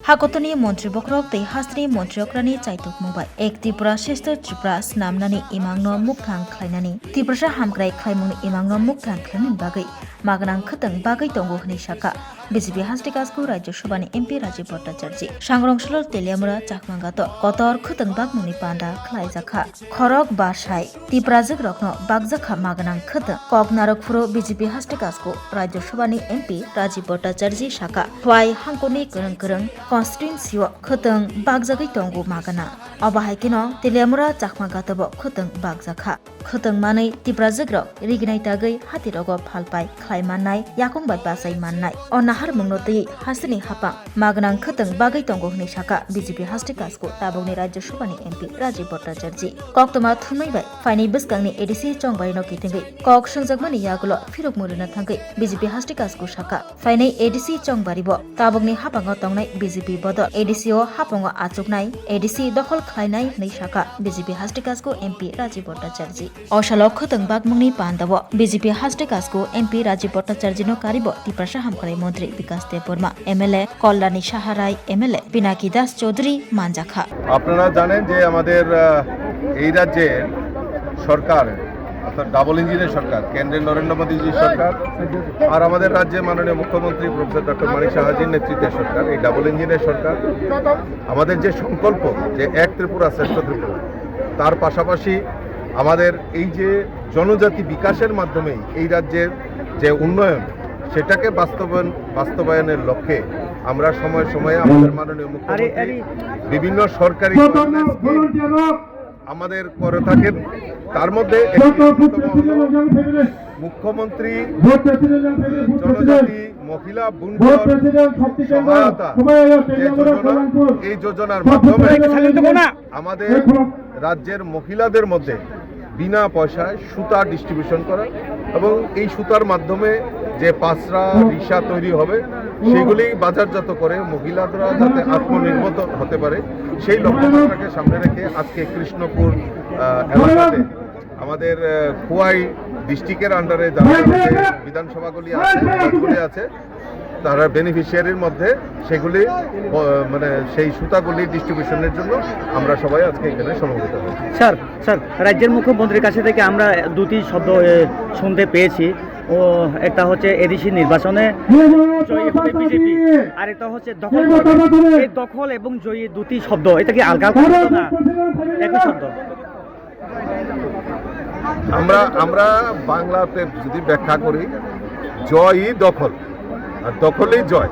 हागतनि मन्त्री बख्रक तै हास्नि मन्त्रियokrani चाइतुक मुबाय एक त्रिपुरा श्रेष्ठ त्रिपुरा नामनानि इमांनो मुखथां ख्लायनानि त्रिपुरा हामग्राय ख्लायमुंनि इमांनो मुखथां ख्लायनानि बागै मागनां खतंग बागै दंगो हनै शाखा बीजेपी हास्टिकासको राज्य सभानि एमपी राजीव भट्टाचार्य सांग्रंसल तेलियामुरा चाकमांगात कतर खतंग बागमुनि पान्डा ख्लायजाखा खरक बासाय त्रिपुरा जगरकनो बागजाखा मागनां खतंग कक नारकफुरो बीजेपी हास्टिकासको राज्य सभानि एमपी राजीव भट्टाचार्य शाखा थवाय हांकोनि गोरों गोरों कन्स्टिट्युएन्सिव खतंग बागजागै दंगो मागना अबाहायकिनो तेलियामुरा चाकमांगातबो खतंग बागजाखा खतंग मानै त्रिपुरा जगरक रिगिनाय तागै हातिरगो फालपाय ख्लायमाननाय याकुंबाय बासाय माननाय अनाहार मंगनतै हासनि हापा मागनां खतंग बागै दंगो हनै शाखा बीजेपी हास्टिकासको ताबुकनि राज्य सभानि एमपी राजीव भट्टाचार्य कक्तमा थुनैबाय फाइनि बिस्कांनि एडिसि चंबाय नकिथंगै कक संजागमानि यागुलो फिरुक मुरुना थांगै बीजेपी हास्टिकासको शाखा फाइनै एडिसि चंबारिबो ताबुकनि हापांग तंनाय बीजेपी बदल एडिसिओ हापंग आचुकनाय एडिसि दखल ख्लायनाय हनै शाखा बीजेपी हास्टिकासको एमपी राजीव भट्टाचार्य औशालो खतंग बागमुंनि पान्दाबो बीजेपी हास्टिकासको एमपी राजीव भट्टाचार्यनो कारिबो त्रिपुरा हामग्राय मन्त्री विकास देबबर्मा एमएलए कल्याणी साहाराय एमएलए पिनाकी दास चौधरी मानजाखा আপনারা জানেন যে আমাদের এই রাজ্যের সরকার অর্থাৎ ডাবল ইঞ্জিনের সরকার কেন্দ্রের নরেন্দ্র মোদীজির সরকার আর আমাদের রাজ্যে মাননীয় মুখ্যমন্ত্রী প্রফেসর ডক্টর মানিক সাহাজির নেতৃত্বের সরকার এই ডাবল ইঞ্জিনের সরকার আমাদের যে সংকল্প যে এক ত্রিপুরা শ্রেষ্ঠ ত্রিপুরা তার পাশাপাশি আমাদের এই যে জনজাতি বিকাশের মাধ্যমে এই রাজ্যের যে উন্নয়ন সেটাকে বাস্তবায়নের লক্ষ্যে আমরা সময়ে সময়ে আমাদের মাননীয় মুখ্যমন্ত্রী বিভিন্ন সরকারি আমাদের করে থাকেন তার মধ্যে মুখ্যমন্ত্রী জনজাতি মহিলা বুনকর সহায়তা এই যোজনার মাধ্যমে আমাদের রাজ্যের মহিলাদের মধ্যে বিনা পয়সায় সুতা ডিস্ট্রিবিউশন করা এবং এই সুতার মাধ্যমে যে পাসরা রিসা তৈরি হবে সেগুলি বাজারজাত করে মহিলারা যাতে আত্মনির্ভর হতে পারে সেই লক্ষ্যটাকে সামনে রেখে আজকে কৃষ্ণপুর এলাকাতে আমাদের খোয়াই ডিস্ট্রিক্টের আন্ডারে যারা বিধানসভাগুলি আছে তারা বেনিফিশিয়ারির মধ্যে সেগুলি মানে সেই সুতাগুলি ডিস্ট্রিবিউশনের জন্য আমরা সবাই আজকে এখানে সমবেত হয়েছি। স্যার রাজ্যের মুখ্যমন্ত্রীর কাছে থেকে আমরা দুটি শব্দ শুনতে পেয়েছি ও একটা হচ্ছে এডিসি নির্বাচনে জয়ী হবে বিজেপি আর একটা হচ্ছে দখল এই দখল এবং জয়ী দুটি শব্দ এটা কি আলগা না একই শব্দ? আমরা বাংলাতে যদি ব্যাখ্যা করি জয়ই দখল আর দখলেই জয়,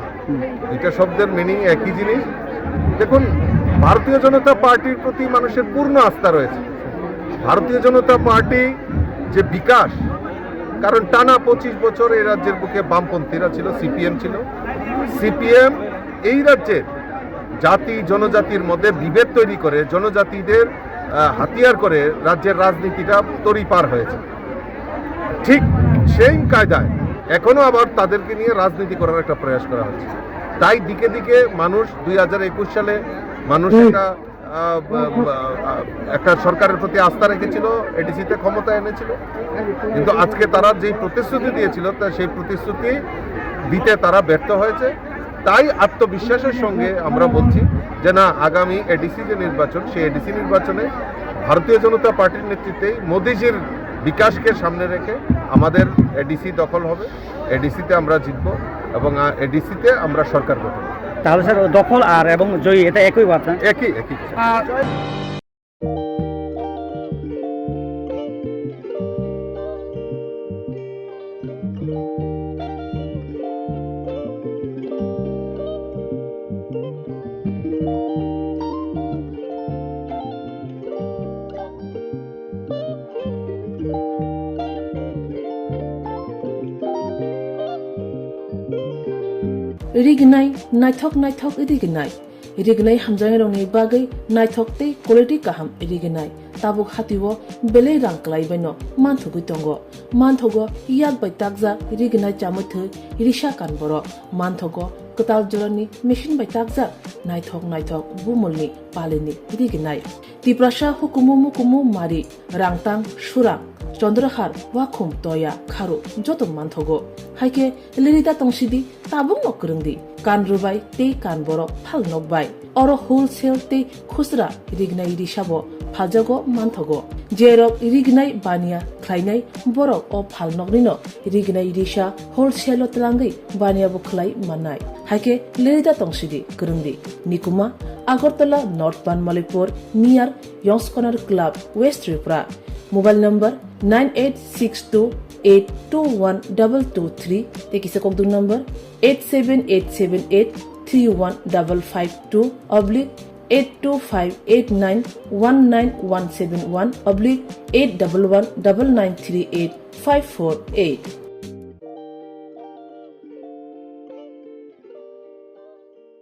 দুইটা শব্দের মিনিং একই জিনিস। দেখুন, ভারতীয় জনতা পার্টির প্রতি মানুষের পূর্ণ আস্থা রয়েছে। ভারতীয় জনতা পার্টি যে বিকাশ, কারণ টানা 25 বছর এই রাজ্যের বুকে বামপন্থীরা ছিল, সিপিএম ছিল। সিপিএম এই রাজ্যের জাতি জনজাতির মধ্যে বিভেদ তৈরি করে জনজাতিদের হাতিয়ার করে রাজ্যের রাজনীতিটা তড়িপার হয়েছে। ঠিক সেই কায়দায় এখনো আবার তাদেরকে নিয়ে রাজনীতি করার একটা প্রয়াস করা হচ্ছে। তাই দিকে দিকে মানুষ 2021 সালে মানুষ একটা সরকারের প্রতি আস্থা রেখেছিল, এডিসিতে ক্ষমতা এনেছিল, কিন্তু আজকে তারা যেই প্রতিশ্রুতি দিয়েছিল তা সেই প্রতিশ্রুতি দিতে তারা ব্যর্থ হয়েছে। তাই আত্মবিশ্বাসের সঙ্গে আমরা বলছি যে না, আগামী এডিসি যে নির্বাচন, সেই এডিসি নির্বাচনে ভারতীয় জনতা পার্টির নেতৃত্বে মোদিজির বিকাশকে সামনে রেখে আমাদের এডিসি দখল হবে, এডিসিতে আমরা জিতব এবং এডিসিতে আমরা সরকার গঠন। তাহলে স্যার দখল আর এবং জয়ী এটা একই বার্তা? একই। रिगनाय नायथक रिगनाय हामजानाय रंनि बागै नायथक तै क्वालिटी काहाम रिगनाय ताबुक हातिवो बेले रां क्लाइबायनो मानथुगै दंगो मानथगो याक बाय ताकजा रिगनाय चामथो रिसा कानबरो मानथगो कताल जरानि मेशिन बाय ताकजा नायथक बुमलनि पालेनि रिगनाय तिप्रासा हुकुमु मारि रांतां सुरा चंद्रहार वाखुम तया खारु जतो मानथगो haike lirita tongsidi tabung nok krungdi kan rubai te kan borok phal nok bai oro wholesale te khusra rignai risabo phajago manthogo jerok rignai bania khlainai borok o phal noknino rignai risa wholesale tlangai bania bo khlai manai haike lirita tongsidi krungdi nikuma Agartala North Banmalipur near Yongs Corner Club West Tripura mobile number 9862821223 tekisa kokdung number 87878315552 oblique 82589191171 oblique 8119938 548